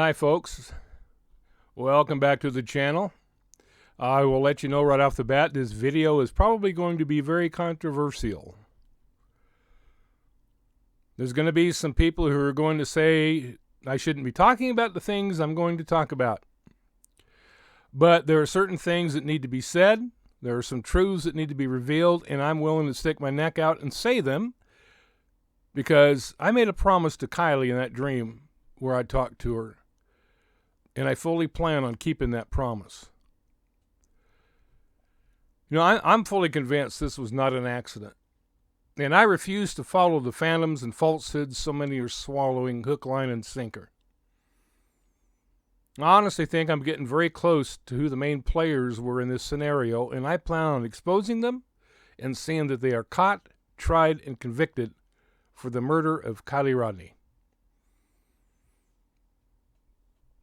Hi folks, welcome back to the channel. I will let you know right off the bat, this video is probably going to be very controversial. There's going to be some people who are going to say I shouldn't be talking about the things I'm going to talk about. But there are certain things that need to be said, there are some truths that need to be revealed, and I'm willing to stick my neck out and say them because I made a promise to Kiely in that dream where I talked to her. And I fully plan on keeping that promise. You know, I'm fully convinced this was not an accident. And I refuse to follow the phantoms and falsehoods so many are swallowing hook, line, and sinker. I honestly think I'm getting very close to who the main players were in this scenario, and I plan on exposing them and seeing that they are caught, tried, and convicted for the murder of Kiely Rodni.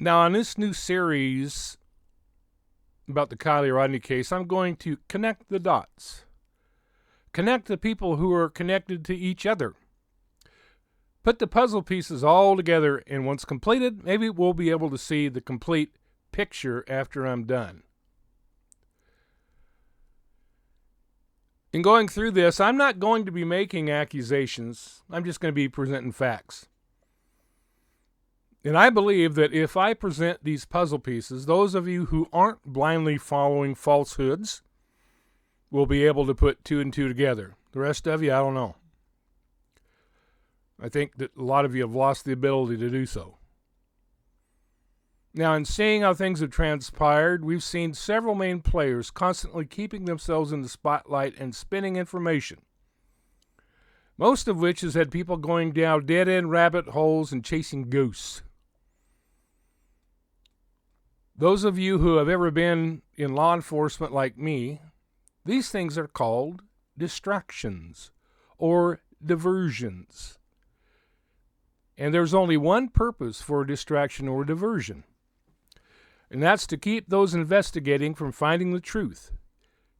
Now, on this new series about the Kiely Rodni case, I'm going to connect the dots. Connect the people who are connected to each other. Put the puzzle pieces all together, and once completed, maybe we'll be able to see the complete picture after I'm done. In going through this, I'm not going to be making accusations. I'm just going to be presenting facts. And I believe that if I present these puzzle pieces, those of you who aren't blindly following falsehoods will be able to put two and two together. The rest of you, I don't know. I think that a lot of you have lost the ability to do so. Now, in seeing how things have transpired, we've seen several main players constantly keeping themselves in the spotlight and spinning information, most of which has had people going down dead-end rabbit holes and chasing ghosts. Those of you who have ever been in law enforcement like me, these things are called distractions or diversions. And there's only one purpose for a distraction or diversion, and that's to keep those investigating from finding the truth,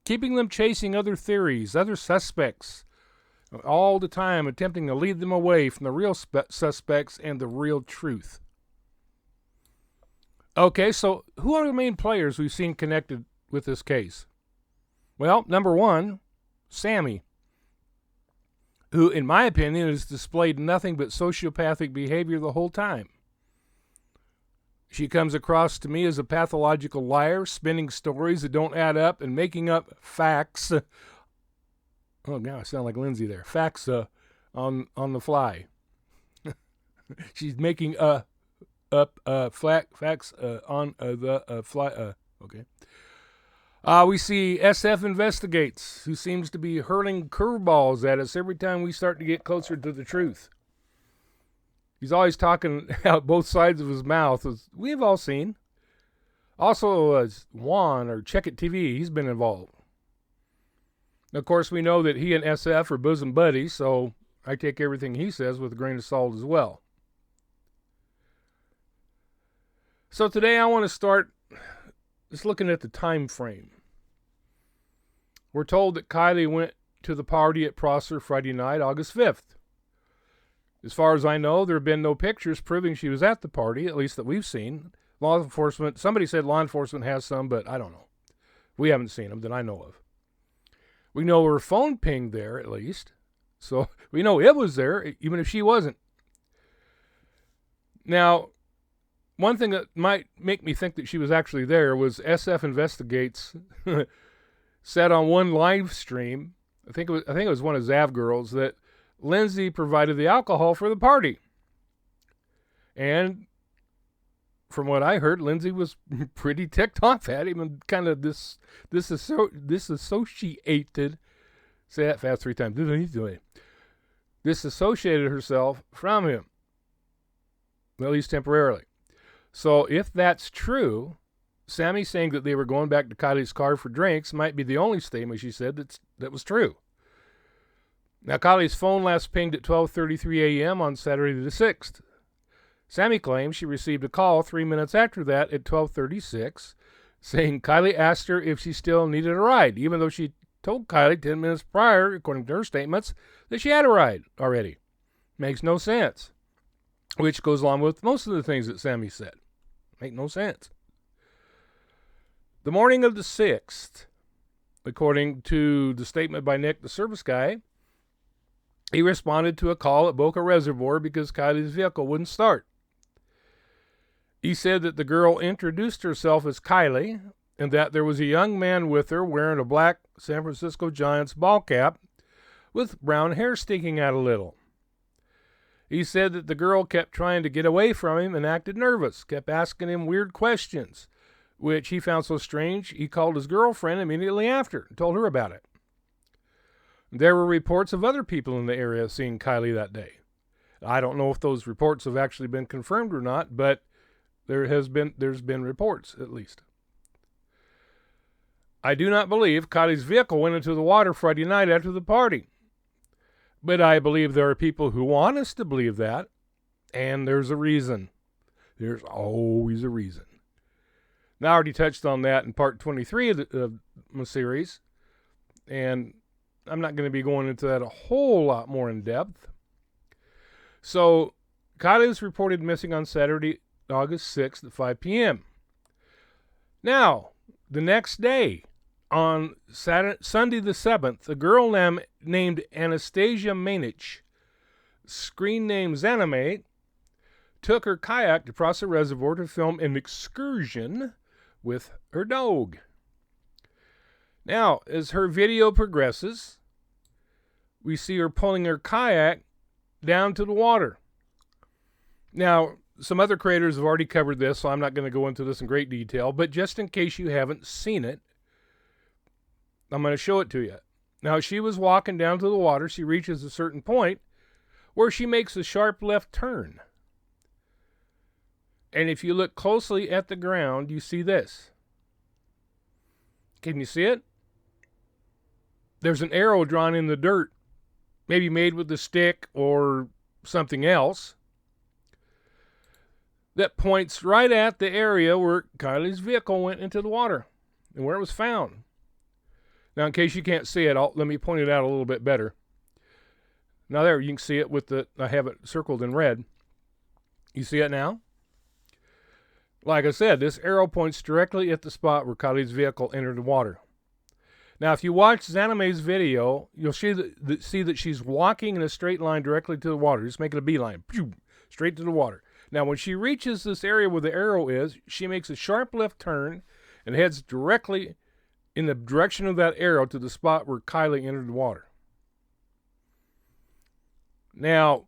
keeping them chasing other theories, other suspects, all the time attempting to lead them away from the real suspects and the real truth. Okay, so who are the main players we've seen connected with this case? Well, number one, Sammy, who, in my opinion, has displayed nothing but sociopathic behavior the whole time. She comes across to me as a pathological liar, spinning stories that don't add up and making up facts. Oh, now I sound like Lindsay there. Facts on the fly. She's making facts on the fly. Okay. We see SF Investigates, who seems to be hurling curveballs at us every time we start to get closer to the truth. He's always talking out both sides of his mouth, as we've all seen. Also, Juan, or Check It TV, he's been involved. Of course, we know that he and SF are bosom buddies, so I take everything he says with a grain of salt as well. So today I want to start just looking at the time frame. We're told that Kiely went to the party at Prosser Friday night, August 5th. As far as I know, there have been no pictures proving she was at the party, at least that we've seen. Law enforcement, somebody said law enforcement has some, but I don't know. We haven't seen them that I know of. We know her phone pinged there, at least. So we know it was there, even if she wasn't. Now, one thing that might make me think that she was actually there was SF Investigates said on one live stream, I think it was one of Zav girls, that Lindsay provided the alcohol for the party. And from what I heard, Lindsay was pretty ticked off at him and kind of disassociated. Say that fast 3 times. Disassociated herself from him, at least temporarily. So if that's true, Sammy saying that they were going back to Kiely's car for drinks might be the only statement she said that was true. Now, Kiely's phone last pinged at 12:33 a.m. on Saturday the 6th. Sammy claims she received a call 3 minutes after that at 12:36, saying Kiely asked her if she still needed a ride, even though she told Kiely 10 minutes prior, according to her statements, that she had a ride already. Makes no sense. Which goes along with most of the things that Sammy said. Make no sense. The morning of the 6th, according to the statement by Nick, the service guy, he responded to a call at Boca Reservoir because Kiely's vehicle wouldn't start. He said that the girl introduced herself as Kiely and that there was a young man with her wearing a black San Francisco Giants ball cap with brown hair sticking out a little. He said that the girl kept trying to get away from him and acted nervous, kept asking him weird questions, which he found so strange he called his girlfriend immediately after and told her about it. There were reports of other people in the area seeing Kiely that day. I don't know if those reports have actually been confirmed or not, but there's been reports, at least. I do not believe Kiely's vehicle went into the water Friday night after the party. But I believe there are people who want us to believe that, and there's a reason. There's always a reason. Now, I already touched on that in part 23 of my series, and I'm not going to be going into that a whole lot more in depth. So, Kiely was reported missing on Saturday, August 6th at 5 p.m. Now, the next day, on Sunday the 7th, a girl named Anastasia Mainich, screen name Zanime, took her kayak to cross the reservoir to film an excursion with her dog. Now, as her video progresses, we see her pulling her kayak down to the water. Now, some other creators have already covered this, so I'm not going to go into this in great detail, but just in case you haven't seen it, I'm going to show it to you. Now, she was walking down to the water. She reaches a certain point where she makes a sharp left turn. And if you look closely at the ground, you see this. Can you see it? There's an arrow drawn in the dirt, maybe made with a stick or something else, that points right at the area where Kiely's vehicle went into the water and where it was found. Now, in case you can't see it, let me point it out a little bit better. Now there, you can see it I have it circled in red. You see it now? Like I said, this arrow points directly at the spot where Kiely's vehicle entered the water. Now, if you watch Zanime's video, you'll see that she's walking in a straight line directly to the water, just making a beeline, straight to the water. Now, when she reaches this area where the arrow is, she makes a sharp left turn and heads directly in the direction of that arrow to the spot where Kiely entered the water. Now,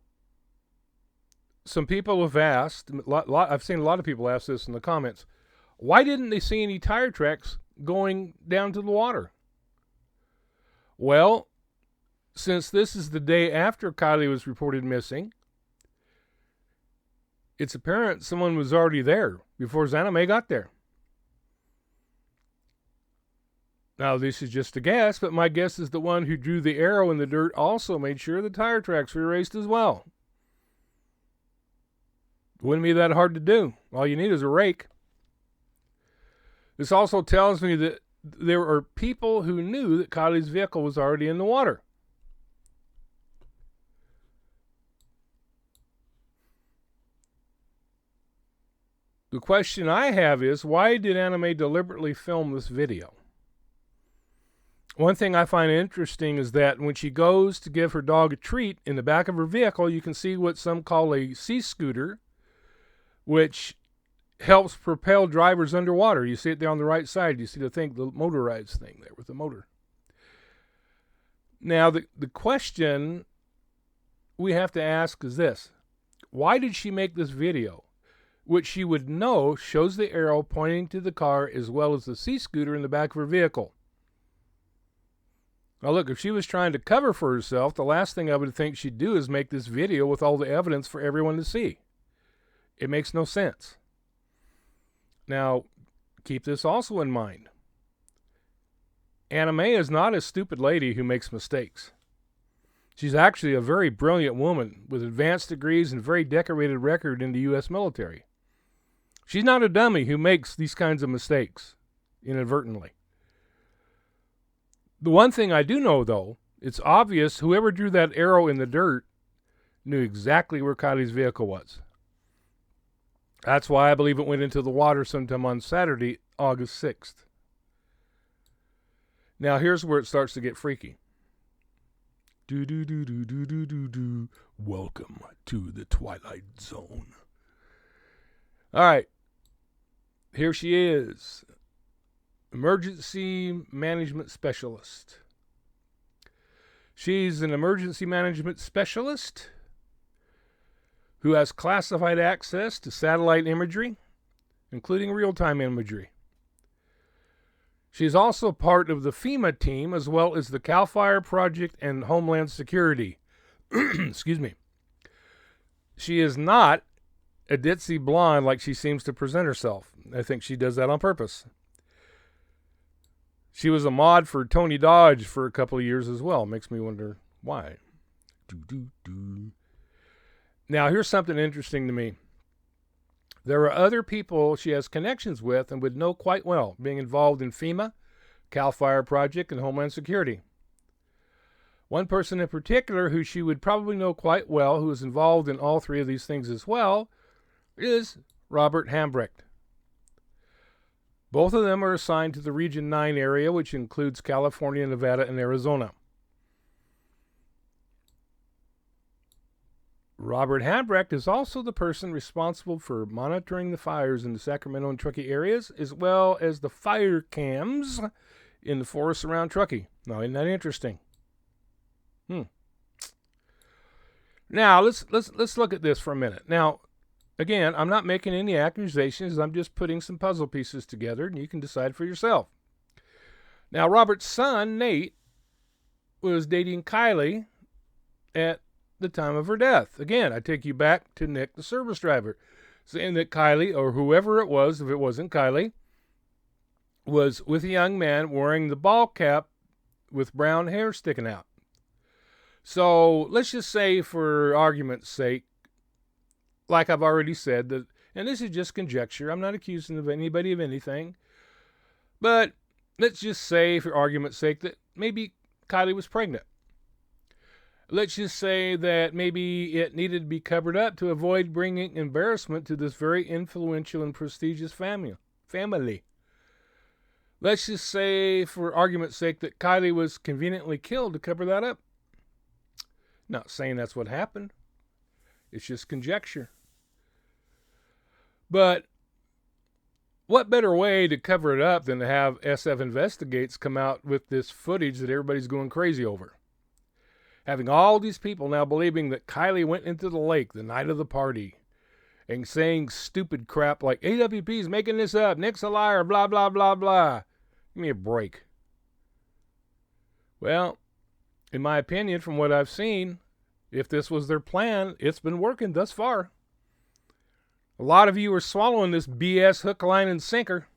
some people have asked, I've seen a lot of people ask this in the comments, why didn't they see any tire tracks going down to the water? Well, since this is the day after Kiely was reported missing, it's apparent someone was already there before Zanime got there. Now, this is just a guess, but my guess is the one who drew the arrow in the dirt also made sure the tire tracks were erased as well. Wouldn't be that hard to do. All you need is a rake. This also tells me that there are people who knew that Kiely's vehicle was already in the water. The question I have is, why did Anime deliberately film this video? One thing I find interesting is that when she goes to give her dog a treat, in the back of her vehicle, you can see what some call a sea scooter, which helps propel drivers underwater. You see it there on the right side. You see the motorized thing there with the motor. Now, the question we have to ask is this. Why did she make this video, which she would know shows the arrow pointing to the car as well as the sea scooter in the back of her vehicle? Now look, if she was trying to cover for herself, the last thing I would think she'd do is make this video with all the evidence for everyone to see. It makes no sense. Now, keep this also in mind. Anime is not a stupid lady who makes mistakes. She's actually a very brilliant woman with advanced degrees and very decorated record in the U.S. military. She's not a dummy who makes these kinds of mistakes inadvertently. The one thing I do know, though, it's obvious whoever drew that arrow in the dirt knew exactly where Kiely's vehicle was. That's why I believe it went into the water sometime on Saturday, August 6th. Now, here's where it starts to get freaky. Do do do do do do do do. Welcome to the Twilight Zone. All right. Here she is. Emergency management specialist. She's an emergency management specialist who has classified access to satellite imagery, including real-time imagery. She's also part of the FEMA team, as well as the CAL FIRE Project and Homeland Security. Excuse me. She is not a ditzy blonde like she seems to present herself. I think she does that on purpose. She was a mod for Tony Dodge for a couple of years as well. Makes me wonder why. Now, here's something interesting to me. There are other people she has connections with and would know quite well, being involved in FEMA, CAL FIRE Project, and Homeland Security. One person in particular who she would probably know quite well, who is involved in all three of these things as well, is Robert Hambrecht. Both of them are assigned to the Region 9 area, which includes California, Nevada, and Arizona. Robert Hambrecht is also the person responsible for monitoring the fires in the Sacramento and Truckee areas, as well as the fire cams in the forests around Truckee. Now, isn't that interesting? Now, let's look at this for a minute. Now, again, I'm not making any accusations. I'm just putting some puzzle pieces together, and you can decide for yourself. Now, Robert's son, Nate, was dating Kiely at the time of her death. Again, I take you back to Nick, the service driver, saying that Kiely, or whoever it was, if it wasn't Kiely, was with a young man wearing the ball cap with brown hair sticking out. So let's just say, for argument's sake, like I've already said, that, and this is just conjecture, I'm not accusing of anybody of anything, but let's just say, for argument's sake, that maybe Kiely was pregnant. Let's just say that maybe it needed to be covered up to avoid bringing embarrassment to this very influential and prestigious family. Let's just say, for argument's sake, that Kiely was conveniently killed to cover that up. Not saying that's what happened. It's just conjecture. But what better way to cover it up than to have SF Investigates come out with this footage that everybody's going crazy over? Having all these people now believing that Kiely went into the lake the night of the party and saying stupid crap like, AWP's making this up, Nick's a liar, blah, blah, blah, blah. Give me a break. Well, in my opinion, from what I've seen, if this was their plan, it's been working thus far. A lot of you are swallowing this BS hook, line, and sinker,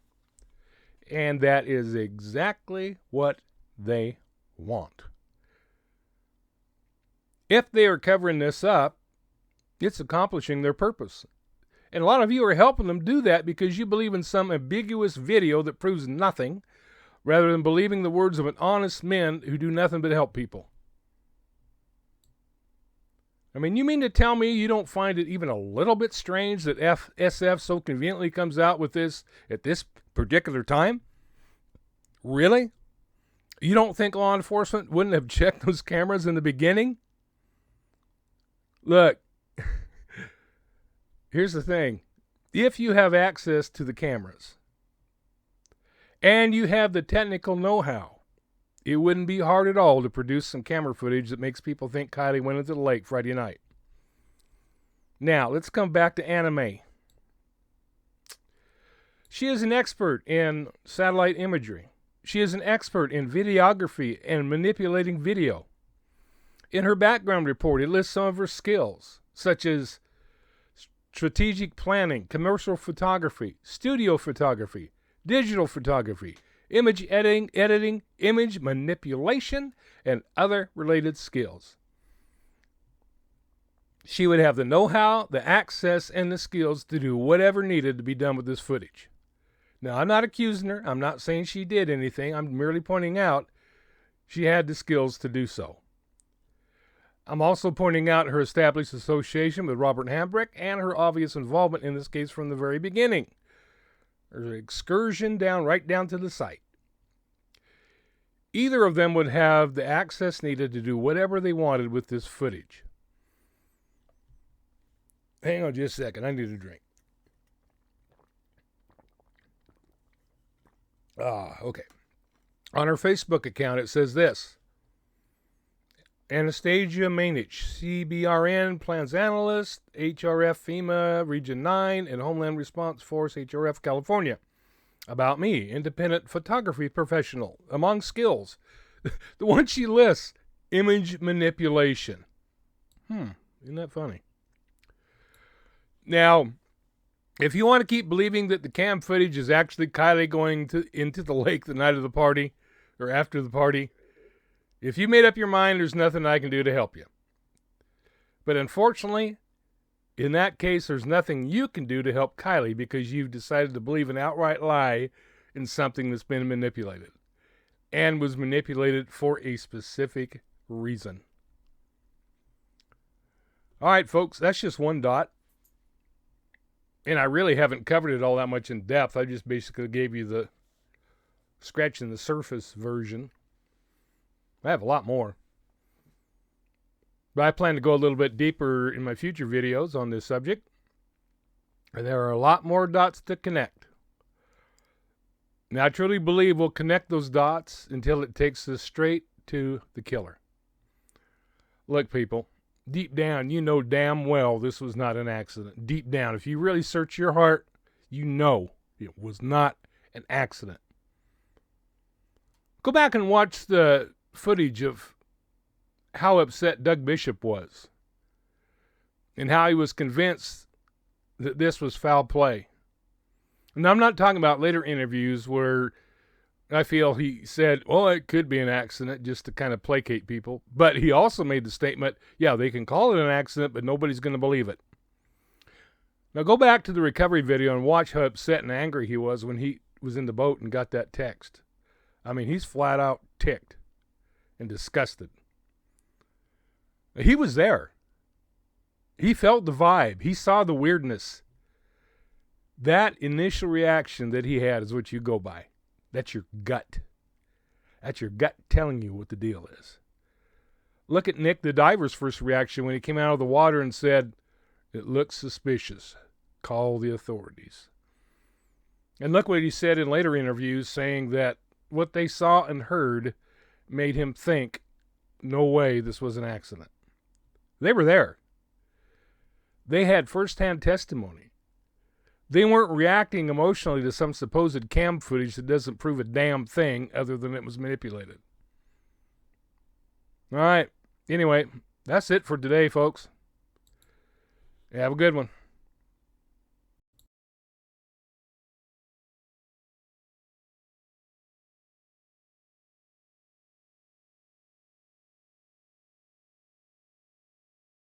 and that is exactly what they want. If they are covering this up, it's accomplishing their purpose. And a lot of you are helping them do that because you believe in some ambiguous video that proves nothing, rather than believing the words of an honest man who do nothing but help people. I mean, you mean to tell me you don't find it even a little bit strange that SF so conveniently comes out with this at this particular time? Really? You don't think law enforcement wouldn't have checked those cameras in the beginning? Look, here's the thing. If you have access to the cameras and you have the technical know-how, it wouldn't be hard at all to produce some camera footage that makes people think Kiely went into the lake Friday night. Now, let's come back to Anna Mae. She is an expert in satellite imagery. She is an expert in videography and manipulating video. In her background report, it lists some of her skills, such as strategic planning, commercial photography, studio photography, digital photography, image editing, image manipulation, and other related skills. She would have the know-how, the access, and the skills to do whatever needed to be done with this footage. Now, I'm not accusing her. I'm not saying she did anything. I'm merely pointing out she had the skills to do so. I'm also pointing out her established association with Robert Hambrick and her obvious involvement in this case from the very beginning. There's an excursion right down to the site. Either of them would have the access needed to do whatever they wanted with this footage. Hang on just a second. I need a drink. Okay. On her Facebook account, it says this. Anastasia Mainich, CBRN Plans Analyst, HRF FEMA Region 9, and Homeland Response Force HRF California. About me, independent photography professional. Among skills, the one she lists, image manipulation. Isn't that funny? Now, if you want to keep believing that the cam footage is actually Kiely going into the lake the night of the party, or after the party, if you made up your mind, there's nothing I can do to help you. But unfortunately, in that case, there's nothing you can do to help Kiely because you've decided to believe an outright lie in something that's been manipulated and was manipulated for a specific reason. All right, folks, that's just one dot. And I really haven't covered it all that much in depth. I just basically gave you the scratching the surface version. I have a lot more. But I plan to go a little bit deeper in my future videos on this subject. And there are a lot more dots to connect. Now, I truly believe we'll connect those dots until it takes us straight to the killer. Look, people, deep down, you know damn well this was not an accident. Deep down, if you really search your heart, you know it was not an accident. Go back and watch the footage of how upset Doug Bishop was and how he was convinced that this was foul play. And I'm not talking about later interviews where I feel he said, well, it could be an accident just to kind of placate people. But he also made the statement, yeah, they can call it an accident, but nobody's going to believe it. Now go back to the recovery video and watch how upset and angry he was when he was in the boat and got that text. I mean, he's flat out ticked and disgusted. He was there. He felt the vibe. He saw the weirdness. That initial reaction that he had is what you go by. That's your gut. That's your gut telling you what the deal is. Look at Nick the diver's first reaction when he came out of the water and said, "It looks suspicious. Call the authorities." And look what he said in later interviews, saying that what they saw and heard made him think, no way this was an accident. They were there. They had firsthand testimony. They weren't reacting emotionally to some supposed cam footage that doesn't prove a damn thing other than it was manipulated. All right. Anyway, that's it for today, folks. Have a good one.